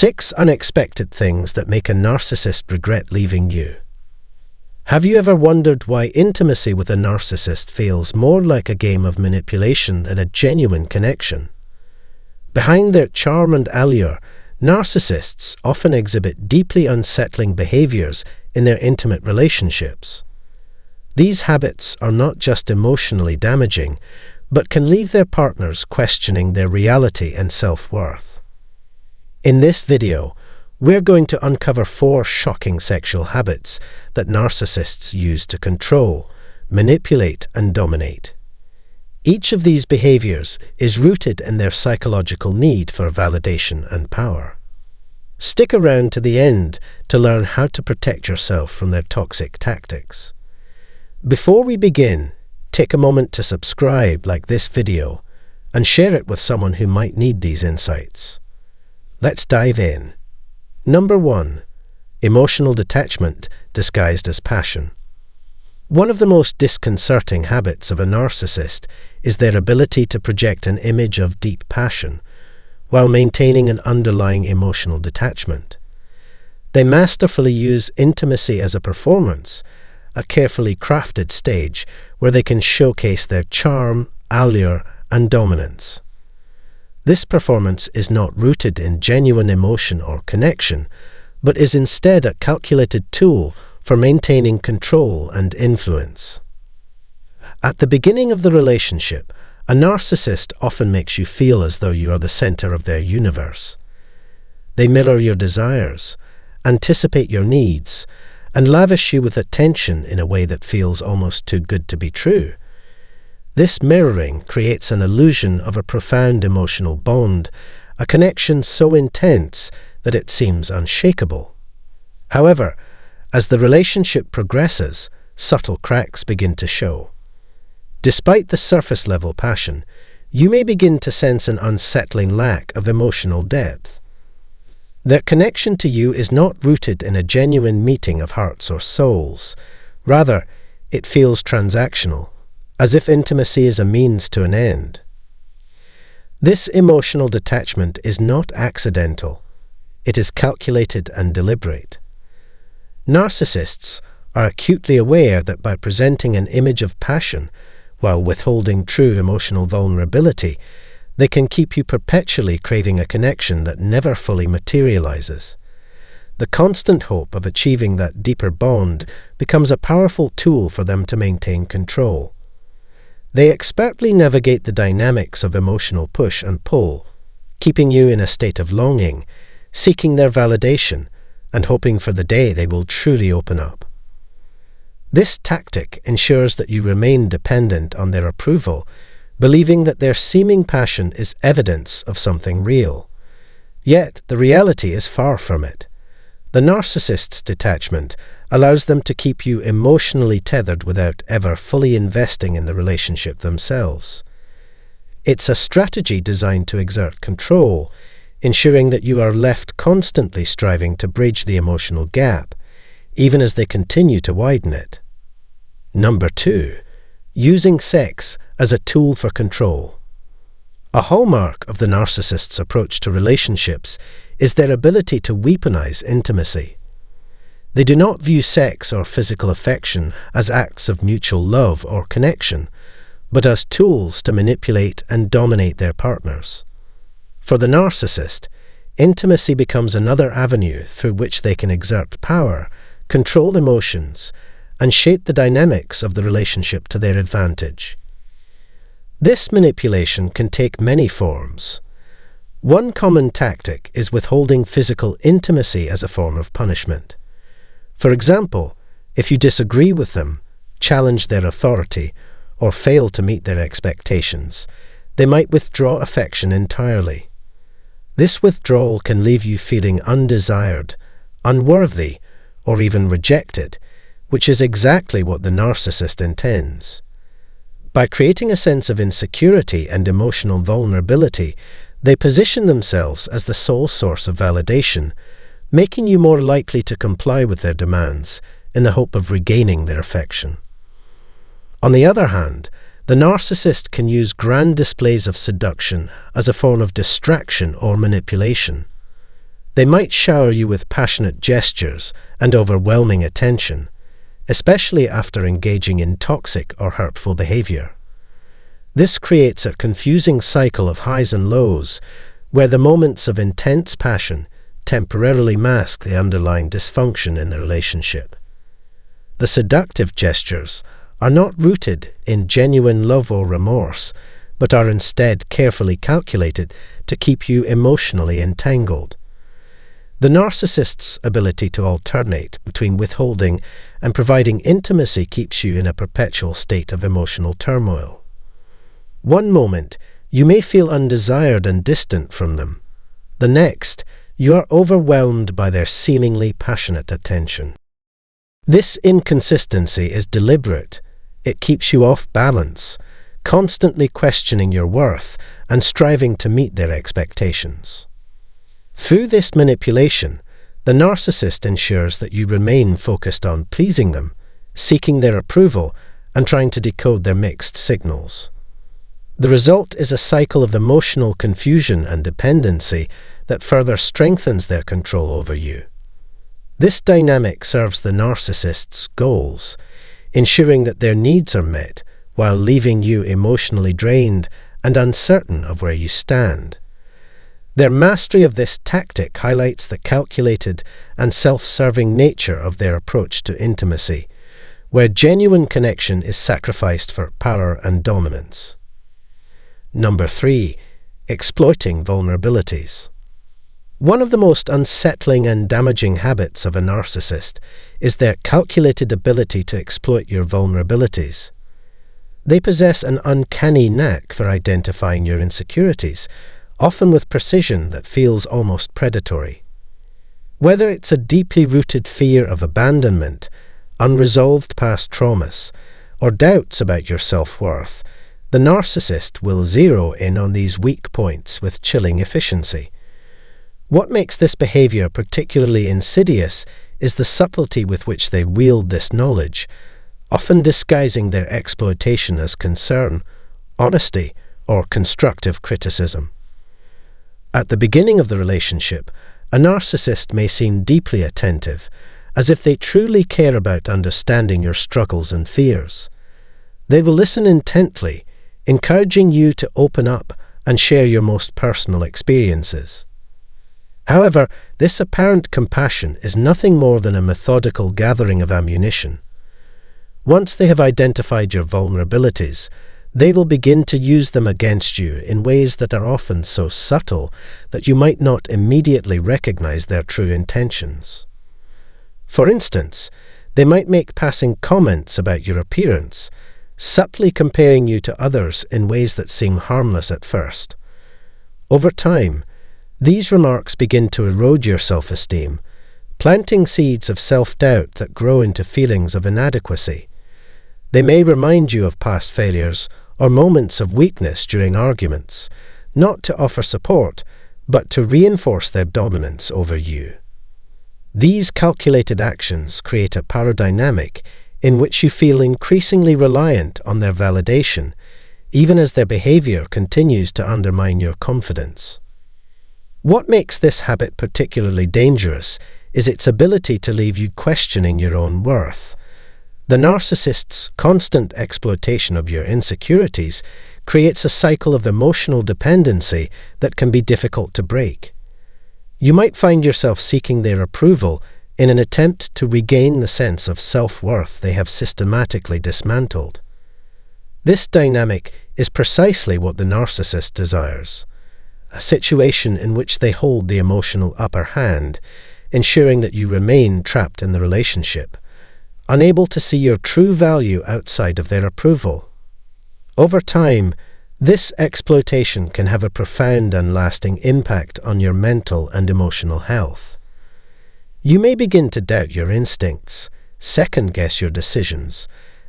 6 unexpected things that make a narcissist regret leaving you. Have you ever wondered why intimacy with a narcissist feels more like a game of manipulation than a genuine connection? Behind their charm and allure, narcissists often exhibit deeply unsettling behaviors in their intimate relationships. These habits are not just emotionally damaging, but can leave their partners questioning their reality and self-worth. In this video, we're going to uncover 4 shocking sexual habits that narcissists use to control, manipulate, and dominate. Each of these behaviors is rooted in their psychological need for validation and power. Stick around to the end to learn how to protect yourself from their toxic tactics. Before we begin, take a moment to subscribe, like this video, and share it with someone who might need these insights. Let's dive in. Number 1. Emotional detachment disguised as passion. One of the most disconcerting habits of a narcissist is their ability to project an image of deep passion while maintaining an underlying emotional detachment. They masterfully use intimacy as a performance, a carefully crafted stage where they can showcase their charm, allure, and dominance. This performance is not rooted in genuine emotion or connection, but is instead a calculated tool for maintaining control and influence. At the beginning of the relationship, a narcissist often makes you feel as though you are the center of their universe. They mirror your desires, anticipate your needs, and lavish you with attention in a way that feels almost too good to be true. This mirroring creates an illusion of a profound emotional bond, a connection so intense that it seems unshakable. However, as the relationship progresses, subtle cracks begin to show. Despite the surface-level passion, you may begin to sense an unsettling lack of emotional depth. Their connection to you is not rooted in a genuine meeting of hearts or souls. Rather, it feels transactional, as if intimacy is a means to an end. This emotional detachment is not accidental. It is calculated and deliberate. Narcissists are acutely aware that by presenting an image of passion while withholding true emotional vulnerability, they can keep you perpetually craving a connection that never fully materializes. The constant hope of achieving that deeper bond becomes a powerful tool for them to maintain control. They expertly navigate the dynamics of emotional push and pull, keeping you in a state of longing, seeking their validation, and hoping for the day they will truly open up. This tactic ensures that you remain dependent on their approval, believing that their seeming passion is evidence of something real. Yet, the reality is far from it. The narcissist's detachment allows them to keep you emotionally tethered without ever fully investing in the relationship themselves. It's a strategy designed to exert control, ensuring that you are left constantly striving to bridge the emotional gap, even as they continue to widen it. Number 2. Using sex as a tool for control. A hallmark of the narcissist's approach to relationships is their ability to weaponize intimacy. They do not view sex or physical affection as acts of mutual love or connection, but as tools to manipulate and dominate their partners. For the narcissist, intimacy becomes another avenue through which they can exert power, control emotions, and shape the dynamics of the relationship to their advantage. This manipulation can take many forms. One common tactic is withholding physical intimacy as a form of punishment. For example, if you disagree with them, challenge their authority, or fail to meet their expectations, they might withdraw affection entirely. This withdrawal can leave you feeling undesired, unworthy, or even rejected, which is exactly what the narcissist intends. By creating a sense of insecurity and emotional vulnerability, they position themselves as the sole source of validation, making you more likely to comply with their demands in the hope of regaining their affection. On the other hand, the narcissist can use grand displays of seduction as a form of distraction or manipulation. They might shower you with passionate gestures and overwhelming attention, especially after engaging in toxic or hurtful behavior. This creates a confusing cycle of highs and lows, where the moments of intense passion temporarily mask the underlying dysfunction in the relationship. The seductive gestures are not rooted in genuine love or remorse, but are instead carefully calculated to keep you emotionally entangled. The narcissist's ability to alternate between withholding and providing intimacy keeps you in a perpetual state of emotional turmoil. One moment, you may feel undesired and distant from them. The next, you are overwhelmed by their seemingly passionate attention. This inconsistency is deliberate. It keeps you off balance, constantly questioning your worth and striving to meet their expectations. Through this manipulation, the narcissist ensures that you remain focused on pleasing them, seeking their approval, and trying to decode their mixed signals. The result is a cycle of emotional confusion and dependency that further strengthens their control over you. This dynamic serves the narcissist's goals, ensuring that their needs are met while leaving you emotionally drained and uncertain of where you stand. Their mastery of this tactic highlights the calculated and self-serving nature of their approach to intimacy, where genuine connection is sacrificed for power and dominance. Number 3. Exploiting vulnerabilities. One of the most unsettling and damaging habits of a narcissist is their calculated ability to exploit your vulnerabilities. They possess an uncanny knack for identifying your insecurities, often with precision that feels almost predatory. Whether it's a deeply rooted fear of abandonment, unresolved past traumas, or doubts about your self-worth, the narcissist will zero in on these weak points with chilling efficiency. What makes this behavior particularly insidious is the subtlety with which they wield this knowledge, often disguising their exploitation as concern, honesty, or constructive criticism. At the beginning of the relationship, a narcissist may seem deeply attentive, as if they truly care about understanding your struggles and fears. They will listen intently, encouraging you to open up and share your most personal experiences. However, this apparent compassion is nothing more than a methodical gathering of ammunition. Once they have identified your vulnerabilities, they will begin to use them against you in ways that are often so subtle that you might not immediately recognize their true intentions. For instance, they might make passing comments about your appearance, subtly comparing you to others in ways that seem harmless at first. Over time, these remarks begin to erode your self-esteem, planting seeds of self-doubt that grow into feelings of inadequacy. They may remind you of past failures or moments of weakness during arguments, not to offer support, but to reinforce their dominance over you. These calculated actions create a power dynamic in which you feel increasingly reliant on their validation, even as their behavior continues to undermine your confidence. What makes this habit particularly dangerous is its ability to leave you questioning your own worth. The narcissist's constant exploitation of your insecurities creates a cycle of emotional dependency that can be difficult to break. You might find yourself seeking their approval in an attempt to regain the sense of self-worth they have systematically dismantled. This dynamic is precisely what the narcissist desires, a situation in which they hold the emotional upper hand, ensuring that you remain trapped in the relationship, unable to see your true value outside of their approval. Over time, this exploitation can have a profound and lasting impact on your mental and emotional health. You may begin to doubt your instincts, second-guess your decisions,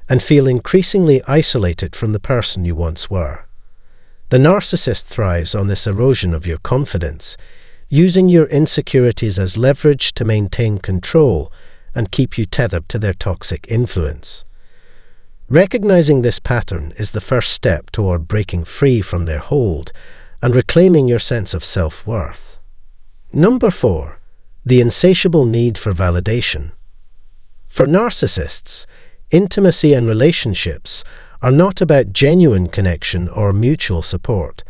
and feel increasingly isolated from the person you once were. The narcissist thrives on this erosion of your confidence, using your insecurities as leverage to maintain control and keep you tethered to their toxic influence. Recognizing this pattern is the first step toward breaking free from their hold and reclaiming your sense of self-worth. Number 4. the insatiable need for validation. For narcissists, intimacy and relationships are not about genuine connection or mutual support.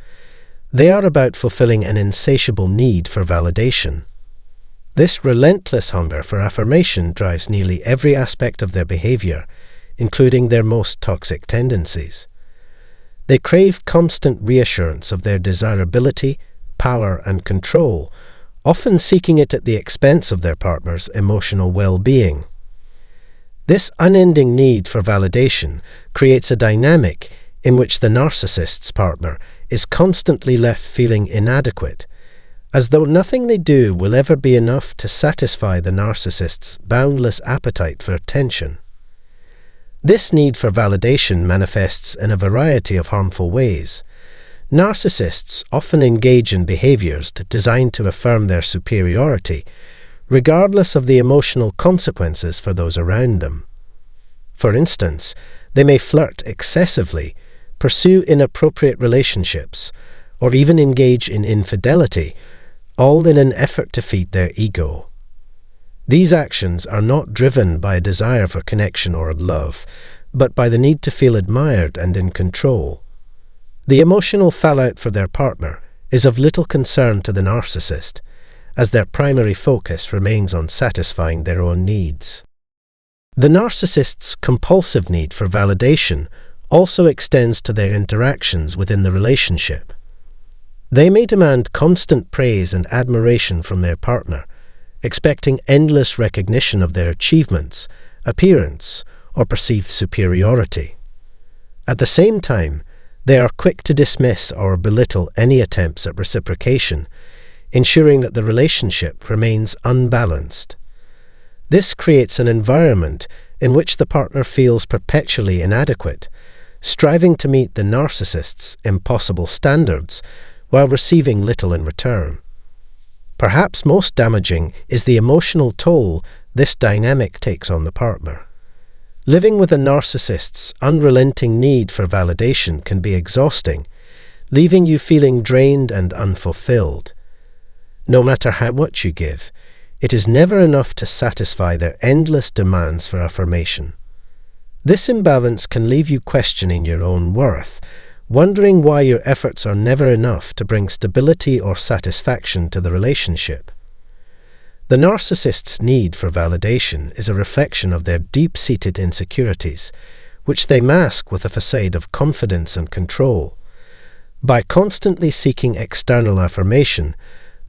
They are about fulfilling an insatiable need for validation. This relentless hunger for affirmation drives nearly every aspect of their behavior, including their most toxic tendencies. They crave constant reassurance of their desirability, power, and control, often seeking it at the expense of their partner's emotional well-being. This unending need for validation creates a dynamic in which the narcissist's partner is constantly left feeling inadequate, as though nothing they do will ever be enough to satisfy the narcissist's boundless appetite for attention. This need for validation manifests in a variety of harmful ways. Narcissists often engage in behaviors designed to affirm their superiority, regardless of the emotional consequences for those around them. For instance, they may flirt excessively, pursue inappropriate relationships, or even engage in infidelity, all in an effort to feed their ego. These actions are not driven by a desire for connection or love, but by the need to feel admired and in control. The emotional fallout for their partner is of little concern to the narcissist, as their primary focus remains on satisfying their own needs. The narcissist's compulsive need for validation also extends to their interactions within the relationship. They may demand constant praise and admiration from their partner, expecting endless recognition of their achievements, appearance, or perceived superiority. At the same time, they are quick to dismiss or belittle any attempts at reciprocation, ensuring that the relationship remains unbalanced. This creates an environment in which the partner feels perpetually inadequate, striving to meet the narcissist's impossible standards while receiving little in return. Perhaps most damaging is the emotional toll this dynamic takes on the partner. Living with a narcissist's unrelenting need for validation can be exhausting, leaving you feeling drained and unfulfilled. No matter how much you give, it is never enough to satisfy their endless demands for affirmation. This imbalance can leave you questioning your own worth, wondering why your efforts are never enough to bring stability or satisfaction to the relationship. The narcissist's need for validation is a reflection of their deep-seated insecurities, which they mask with a facade of confidence and control. By constantly seeking external affirmation,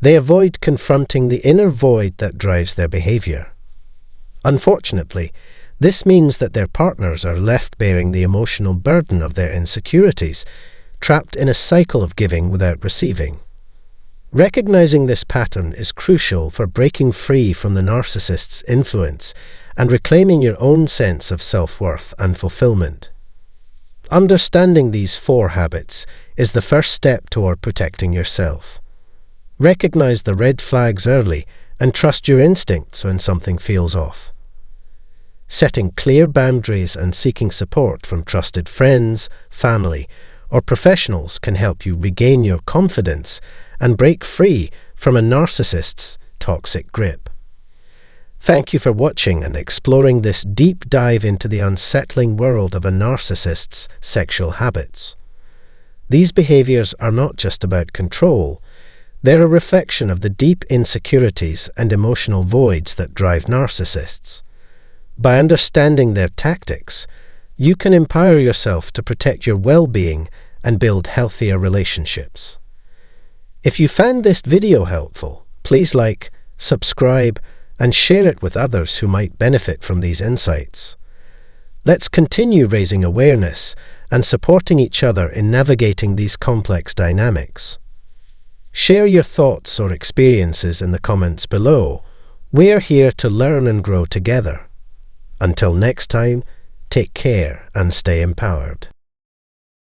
they avoid confronting the inner void that drives their behavior. Unfortunately, this means that their partners are left bearing the emotional burden of their insecurities, trapped in a cycle of giving without receiving. Recognizing this pattern is crucial for breaking free from the narcissist's influence and reclaiming your own sense of self-worth and fulfillment. Understanding these 4 habits is the first step toward protecting yourself. Recognize the red flags early and trust your instincts when something feels off. Setting clear boundaries and seeking support from trusted friends, family, or professionals can help you regain your confidence and break free from a narcissist's toxic grip. Thank you for watching and exploring this deep dive into the unsettling world of a narcissist's sexual habits. These behaviors are not just about control, they're a reflection of the deep insecurities and emotional voids that drive narcissists. By understanding their tactics, you can empower yourself to protect your well-being and build healthier relationships. If you found this video helpful, please like, subscribe, and share it with others who might benefit from these insights. Let's continue raising awareness and supporting each other in navigating these complex dynamics. Share your thoughts or experiences in the comments below. We're here to learn and grow together. Until next time, take care and stay empowered.